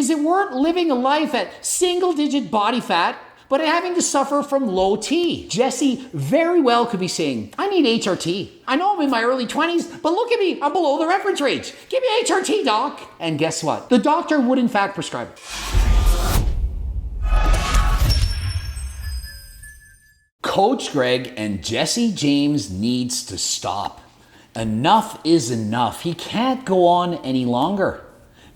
Is it worth living a life at single-digit body fat, but having to suffer from low T? Jesse very well could be saying, I need HRT. I know I'm in my early 20s, but look at me, I'm below the reference range. Give me HRT, doc. And guess what? The doctor would in fact prescribe it. Coach Greg and Jesse James needs to stop. Enough is enough. He can't go on any longer.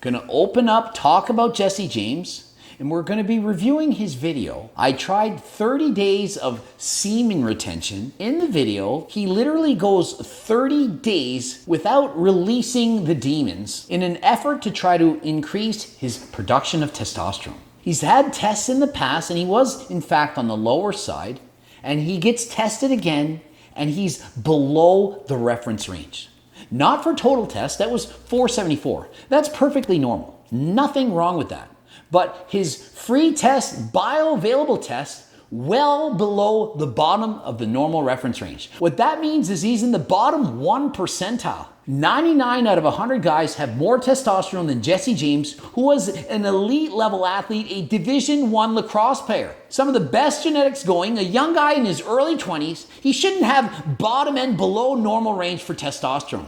Gonna open up, talk about Jesse James, and we're gonna be reviewing his video. I tried 30 days of semen retention. In the video, he literally goes 30 days without releasing the demons in an effort to try to increase his production of testosterone. He's had tests in the past, and he was in fact on the lower side, and he gets tested again, and he's below the reference range. Not for total test, that was 474. That's perfectly normal. Nothing wrong with that. But his free test, bioavailable test, well below the bottom of the normal reference range. What that means is he's in the bottom 1 percentile. 99 out of 100 guys have more testosterone than Jesse James, who was an elite level athlete, a Division I lacrosse player. Some of the best genetics going, a young guy in his early 20s, he shouldn't have bottom end below normal range for testosterone.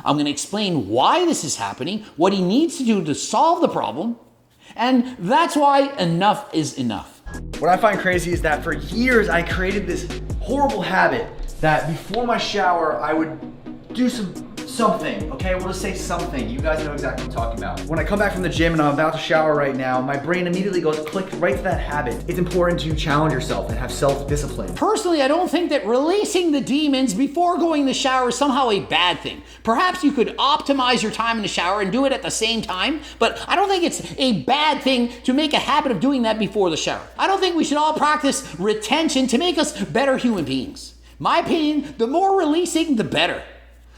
I'm going to explain why this is happening, what he needs to do to solve the problem, and that's why enough is enough. What I find crazy is that for years I created this horrible habit that before my shower I would do something, okay? We'll just say something. You guys know exactly what I'm talking about. When I come back from the gym and I'm about to shower right now, my brain immediately goes click right to that habit. It's important to challenge yourself and have self-discipline. Personally, I don't think that releasing the demons before going to the shower is somehow a bad thing. Perhaps you could optimize your time in the shower and do it at the same time, but I don't think it's a bad thing to make a habit of doing that before the shower. I don't think we should all practice retention to make us better human beings. My opinion, the more releasing, the better.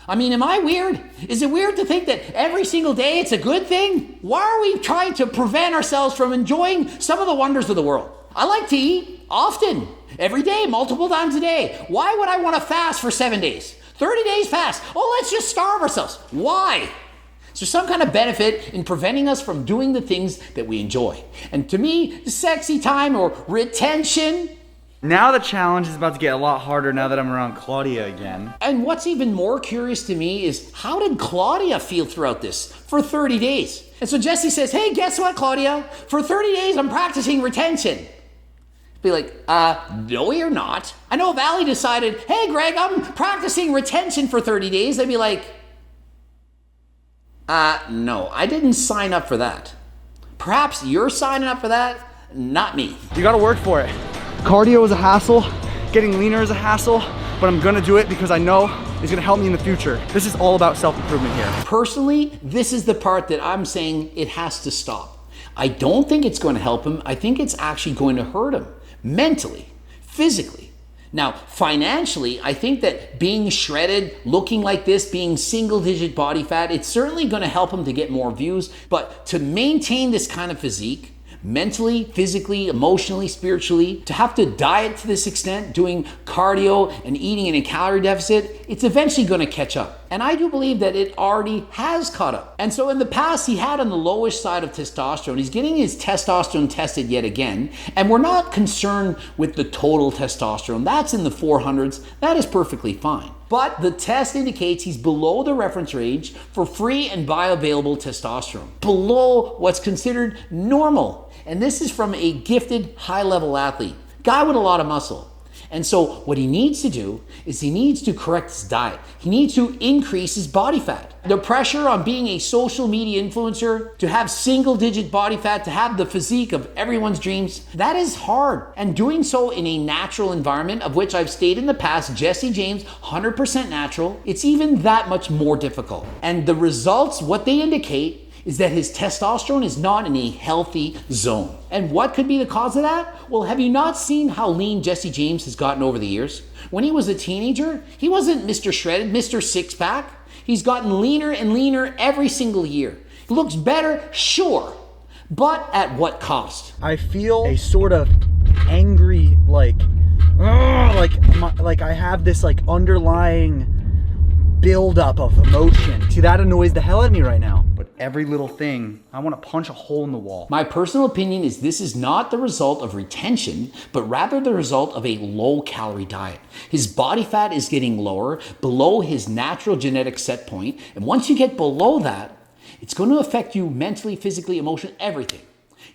I mean, am I weird? Is it weird to think that every single day it's a good thing? Why are we trying to prevent ourselves from enjoying some of the wonders of the world? I like to eat often, every day, multiple times a day. Why would I want to fast for 7 days? 30 days fast. Oh, let's just starve ourselves. Why? Is there some kind of benefit in preventing us from doing the things that we enjoy? And to me, sexy time or retention. Now the challenge is about to get a lot harder now that I'm around Claudia again. And what's even more curious to me is how did Claudia feel throughout this for 30 days? And so Jesse says, hey, guess what, Claudia? For 30 days, I'm practicing retention. Be like, no, you're not. I know if Allie decided, hey, Greg, I'm practicing retention for 30 days, they'd be like, no, I didn't sign up for that. Perhaps you're signing up for that, not me. You gotta work for it. Cardio is a hassle, getting leaner is a hassle, but I'm gonna do it because I know it's gonna help me in the future. This is all about self-improvement here. Personally, this is the part that I'm saying it has to stop. I don't think it's going to help him. I think it's actually going to hurt him mentally, physically. Now, financially, I think that being shredded, looking like this, being single-digit body fat, it's certainly going to help him to get more views, but to maintain this kind of physique, mentally, physically, emotionally, spiritually, to have to diet to this extent, doing cardio and eating in a calorie deficit, it's eventually going to catch up. And I do believe that it already has caught up. And so in the past, he had on the lowest side of testosterone. He's getting his testosterone tested yet again. And we're not concerned with the total testosterone. That's in the 400s. That is perfectly fine. But the test indicates he's below the reference range for free and bioavailable testosterone, below what's considered normal. And this is from a gifted, high-level athlete, guy with a lot of muscle. And so what he needs to do is he needs to correct his diet. He needs to increase his body fat. The pressure on being a social media influencer, to have single-digit body fat, to have the physique of everyone's dreams, that is hard. And doing so in a natural environment, of which I've stated in the past, Jesse James, 100% natural, it's even that much more difficult. And the results, what they indicate, is that his testosterone is not in a healthy zone. And what could be the cause of that? Well, have you not seen how lean Jesse James has gotten over the years? When he was a teenager, he wasn't Mr. Shredded, Mr. Six-Pack. He's gotten leaner and leaner every single year. He looks better, sure, but at what cost? I feel a sort of angry, like I have this like underlying buildup of emotion. See, that annoys the hell out of me right now. But every little thing, I want to punch a hole in the wall. My personal opinion is this is not the result of retention, but rather the result of a low-calorie diet. His body fat is getting lower, below his natural genetic set point, and once you get below that, it's going to affect you mentally, physically, emotionally, everything.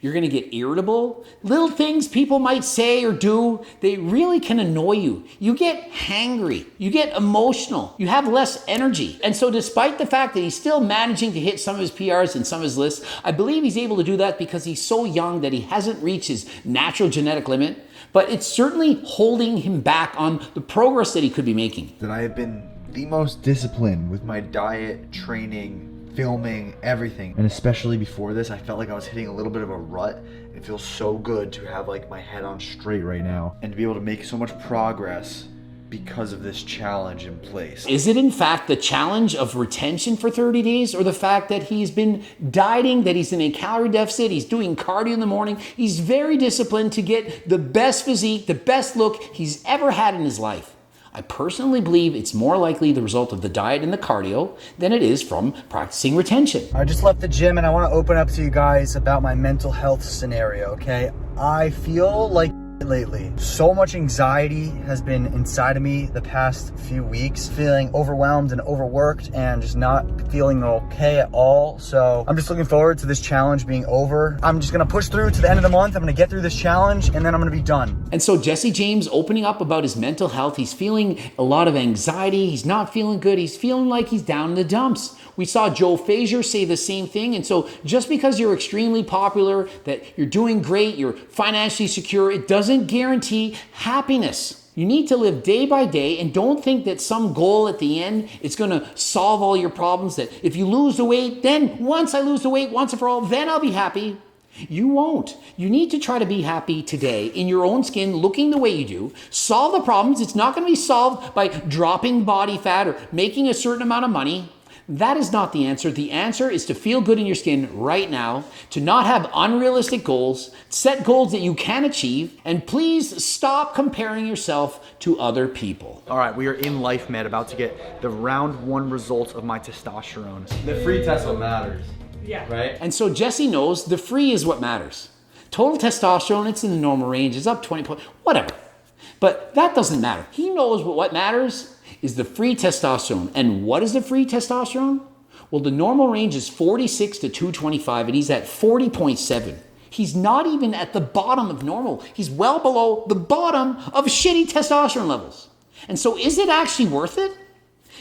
You're going to get irritable. Little things people might say or do, they really can annoy you. You get hangry. You get emotional. You have less energy. And so despite the fact that he's still managing to hit some of his PRs and some of his lists, I believe he's able to do that because he's so young that he hasn't reached his natural genetic limit. But it's certainly holding him back on the progress that he could be making. That I have been the most disciplined with my diet, training, filming, everything. And especially before this, I felt like I was hitting a little bit of a rut. It feels so good to have like my head on straight right now and to be able to make so much progress because of this challenge in place. Is it in fact the challenge of retention for 30 days or the fact that he's been dieting, that he's in a calorie deficit, he's doing cardio in the morning, he's very disciplined to get the best physique, the best look he's ever had in his life? I personally believe it's more likely the result of the diet and the cardio than it is from practicing retention. I just left the gym and I want to open up to you guys about my mental health scenario, okay? I feel like lately. So much anxiety has been inside of me the past few weeks, feeling overwhelmed and overworked and just not feeling okay at all. So I'm just looking forward to this challenge being over. I'm just gonna push through to the end of the month. I'm gonna get through this challenge and then I'm gonna be done. And so Jesse James opening up about his mental health, he's feeling a lot of anxiety. He's not feeling good. He's feeling like he's down in the dumps. We saw Joe Frazier say the same thing. And so just because you're extremely popular, that you're doing great, you're financially secure, it doesn't guarantee happiness. You need to live day by day and don't think that some goal at the end is going to solve all your problems, that if you lose the weight, then once I lose the weight once and for all, then I'll be happy. You won't. You need to try to be happy today in your own skin, looking the way you do. Solve the problems. It's not going to be solved by dropping body fat or making a certain amount of money. That is not the answer. The answer is to feel good in your skin right now, to not have unrealistic goals, set goals that you can achieve, and please stop comparing yourself to other people. All right, we are in Life Med, about to get the round 1 results of my testosterone. The free test what matters. Yeah. Right? And so Jesse knows the free is what matters. Total testosterone, it's in the normal range, it's up 20 points, whatever. But that doesn't matter. He knows what matters is the free testosterone. And what is the free testosterone? Well, the normal range is 46 to 225, and he's at 40.7. He's not even at the bottom of normal. He's well below the bottom of shitty testosterone levels. And so is it actually worth it?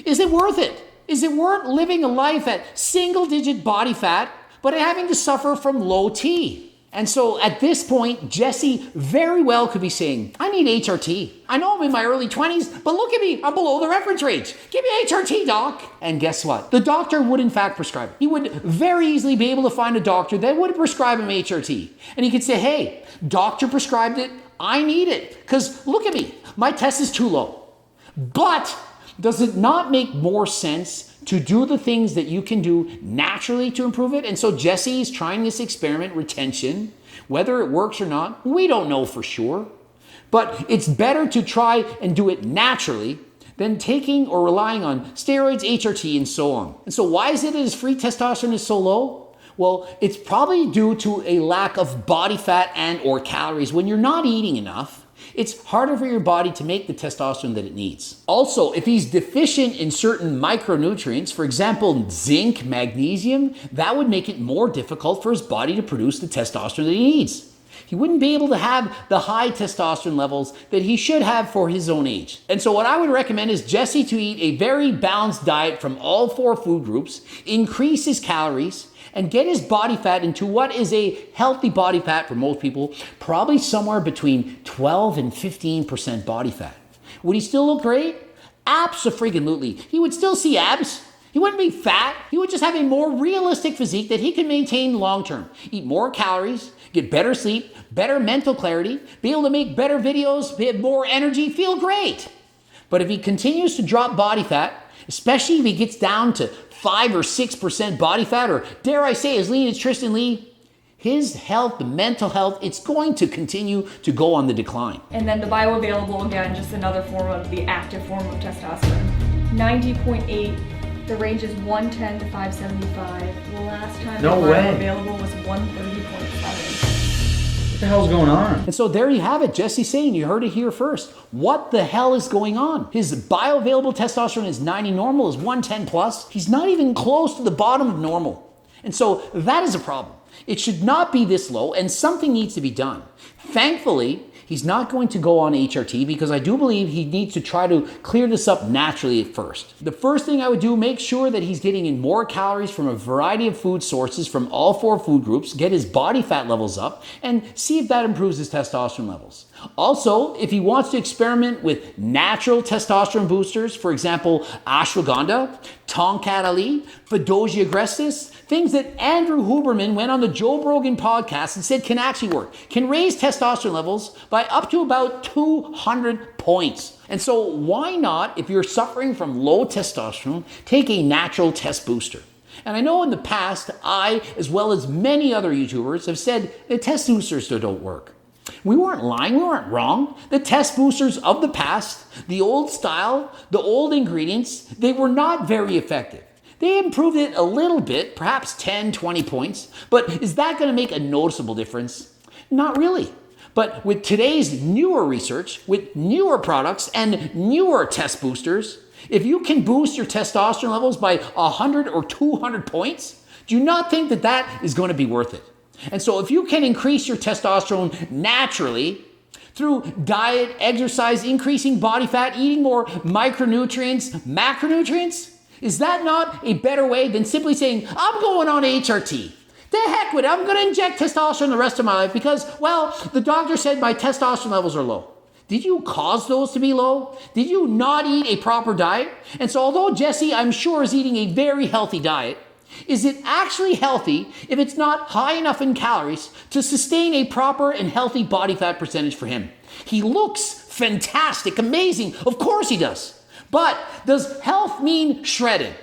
Is it worth it? Is it worth living a life at single-digit body fat, but having to suffer from low T? And so at this point, Jesse very well could be saying, I need HRT. I know I'm in my early 20s, but look at me, I'm below the reference range. Give me HRT, doc. And guess what? The doctor would in fact prescribe it. He would very easily be able to find a doctor that would prescribe him HRT. And he could say, hey, doctor prescribed it, I need it. Because look at me, my test is too low. But does it not make more sense to do the things that you can do naturally to improve it? And so Jesse is trying this experiment, retention. Whether it works or not, we don't know for sure. But it's better to try and do it naturally than taking or relying on steroids, HRT, and so on. And so why is it that his free testosterone is so low? Well, it's probably due to a lack of body fat and or calories. When you're not eating enough, it's harder for your body to make the testosterone that it needs. Also, if he's deficient in certain micronutrients, for example, zinc, magnesium, that would make it more difficult for his body to produce the testosterone that he needs. He wouldn't be able to have the high testosterone levels that he should have for his own age. And so what I would recommend is Jesse to eat a very balanced diet from all 4 food groups, increase his calories, and get his body fat into what is a healthy body fat for most people, probably somewhere between 12 and 15% body fat. Would he still look great? Abso-freaking-lutely. He would still see abs. He wouldn't be fat. He would just have a more realistic physique that he can maintain long term. Eat more calories, get better sleep, better mental clarity, be able to make better videos, have more energy, feel great. But if he continues to drop body fat, especially if he gets down to 5 or 6% body fat, or dare I say as lean as Tristan Lee, his health, the mental health, it's going to continue to go on the decline. And then the bioavailable, again, just another form of the active form of testosterone. 90.8. The range is 110 to 575. The last time No the way. vial available was 130.7. What the hell's going on? And so there you have it. Jesse's saying, you heard it here first. What the hell is going on? His bioavailable testosterone is 90 normal, is 110 plus. He's not even close to the bottom of normal. And so that is a problem. It should not be this low, and something needs to be done. Thankfully, he's not going to go on HRT because I do believe he needs to try to clear this up naturally at first. The first thing I would do, make sure that he's getting in more calories from a variety of food sources from all 4 food groups, get his body fat levels up, and see if that improves his testosterone levels. Also, if he wants to experiment with natural testosterone boosters, for example, ashwagandha, tonkat ali, Fedosia agrestis, things that Andrew Huberman went on the Joe Rogan podcast and said can actually work, can raise testosterone levels by up to about 200 points. And so why not, if you're suffering from low testosterone, take a natural test booster? And I know in the past, I, as well as many other YouTubers, have said the test boosters don't work. We weren't lying, we weren't wrong. The test boosters of the past, the old style, the old ingredients, they were not very effective. They improved it a little bit, perhaps 10, 20 points, but is that going to make a noticeable difference? Not really. But with today's newer research, with newer products and newer test boosters, if you can boost your testosterone levels by 100 or 200 points, do you not think that that is going to be worth it? And so if you can increase your testosterone naturally through diet, exercise, increasing body fat, eating more micronutrients, macronutrients, is that not a better way than simply saying, I'm going on HRT? The heck with it, I'm going to inject testosterone the rest of my life because, well, the doctor said my testosterone levels are low. Did you cause those to be low? Did you not eat a proper diet? And so although Jesse, I'm sure, is eating a very healthy diet, is it actually healthy if it's not high enough in calories to sustain a proper and healthy body fat percentage for him? He looks fantastic, amazing. Of course he does. But does health mean shredded?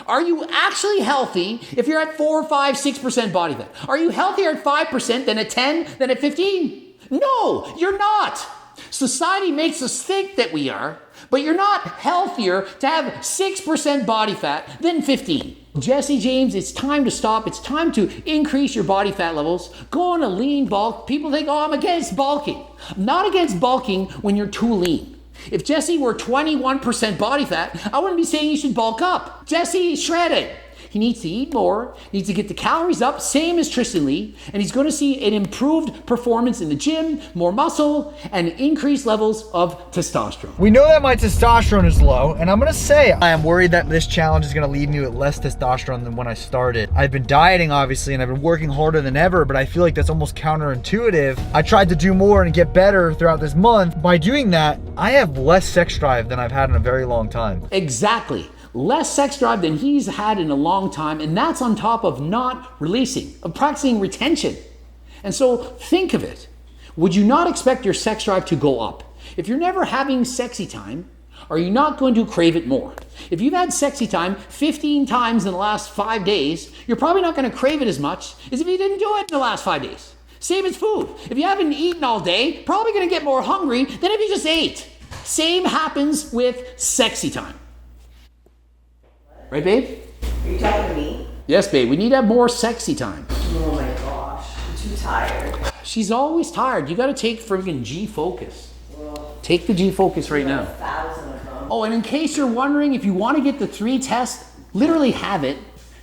Are you actually healthy if you're at 4, 5, 6% body fat? Are you healthier at 5% than at 10, than at 15? No, you're not. Society makes us think that we are, but you're not healthier to have 6% body fat than 15. Jesse James, it's time to stop. It's time to increase your body fat levels. Go on a lean bulk. People think, oh, I'm against bulking. I'm not against bulking when you're too lean. If Jesse were 21% body fat, I wouldn't be saying you should bulk up. Jesse is shredded. He needs to eat more, needs to get the calories up, same as Tristan Lee, and he's going to see an improved performance in the gym, more muscle, and increased levels of testosterone. We know that my testosterone is low, and I'm gonna say I am worried that this challenge is gonna leave me with less testosterone than when I started. I've been dieting, obviously, and I've been working harder than ever, but I feel like that's almost counterintuitive. I tried to do more and get better throughout this month. By doing that, I have less sex drive than I've had in a very long time. Exactly. Less sex drive than he's had in a long time, and that's on top of not releasing, of practicing retention. And so think of it. Would you not expect your sex drive to go up? If you're never having sexy time, are you not going to crave it more? If you've had sexy time 15 times in the last 5 days, you're probably not going to crave it as much as if you didn't do it in the last 5 days. Same as food. If you haven't eaten all day, probably going to get more hungry than if you just ate. Same happens with sexy time. Right, babe? Are you talking to me? Yes, babe. We need to have more sexy time. Oh my gosh, I'm too tired. She's always tired. You got to take friggin' G-Focus. Take the G-Focus right now. 1,000 of them. Oh, and in case you're wondering, if you want to get the 3 tests, literally have it.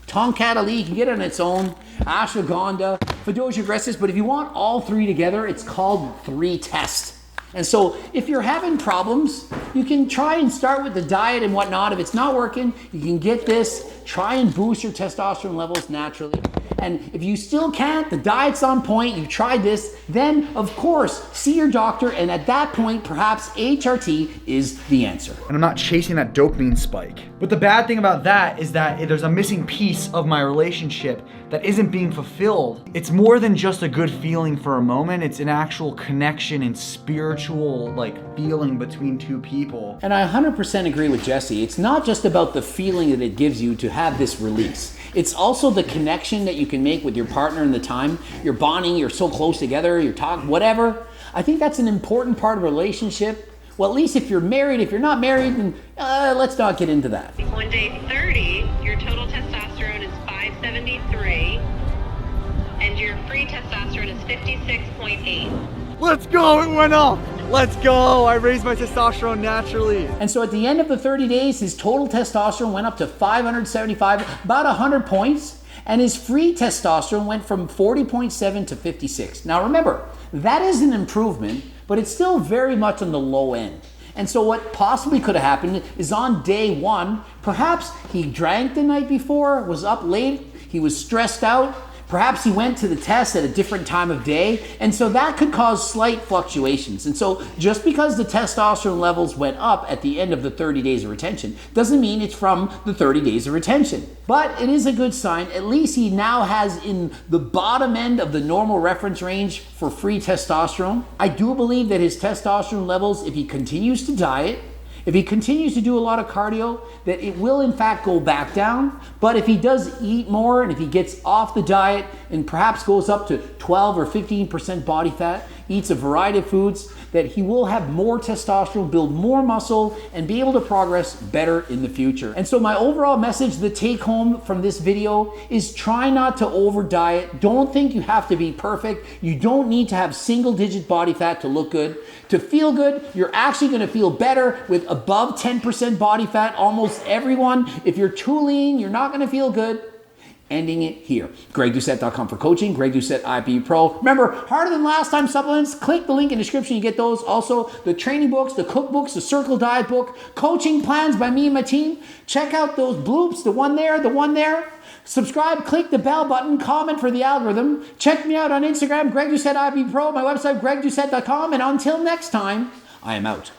Tonkat Ali, you can get it on its own. Ashwagandha, Fedosia agrestis. But if you want all 3 together, it's called 3 test. And so if you're having problems, you can try and start with the diet and whatnot. If it's not working, you can get this. Try and boost your testosterone levels naturally. And if you still can't, the diet's on point, you've tried this, then of course, see your doctor, and at that point, perhaps HRT is the answer. And I'm not chasing that dopamine spike. But the bad thing about that is that there's a missing piece of my relationship that isn't being fulfilled. It's more than just a good feeling for a moment, it's an actual connection and spiritual feeling between 2 people. And I 100% agree with Jesse. It's not just about the feeling that it gives you to have this release. It's also the connection that you can make with your partner in the time. You're bonding, you're so close together, you're talking, whatever. I think that's an important part of a relationship Well, at least if you're married, if you're not married, then let's not get into that. On day 30, your total testosterone is 573, and your free testosterone is 56.8. Let's go, it went up. Let's go, I raised my testosterone naturally. And so at the end of the 30 days, his total testosterone went up to 575, about 100 points, and his free testosterone went from 40.7 to 56. Now remember, that is an improvement, but it's still very much on the low end. And so what possibly could have happened is on day 1, perhaps he drank the night before, was up late, he was stressed out, perhaps he went to the test at a different time of day, and so that could cause slight fluctuations. And so just because the testosterone levels went up at the end of the 30 days of retention doesn't mean it's from the 30 days of retention. But it is a good sign. At least he now has in the bottom end of the normal reference range for free testosterone. I do believe that his testosterone levels, if he continues to diet, if he continues to do a lot of cardio, that it will in fact go back down. But if he does eat more and if he gets off the diet and perhaps goes up to 12 or 15% body fat, eats a variety of foods, that he will have more testosterone, build more muscle, and be able to progress better in the future. And so my overall message, the take home from this video is try not to over diet. Don't think you have to be perfect. You don't need to have single digit body fat to look good. To feel good, you're actually gonna feel better with above 10% body fat, almost everyone. If you're too lean, you're not gonna feel good. Ending it here. GregDoucette.com for coaching. Greg Doucette IPE Pro. Remember, harder than last time supplements. Click the link in the description. You get those. Also, the training books, the cookbooks, the Circle Diet book, coaching plans by me and my team. Check out those bloops. The one there, the one there. Subscribe, click the bell button, comment for the algorithm. Check me out on Instagram, Greg Doucette IPE Pro. My website, GregDoucette.com. And until next time, I am out.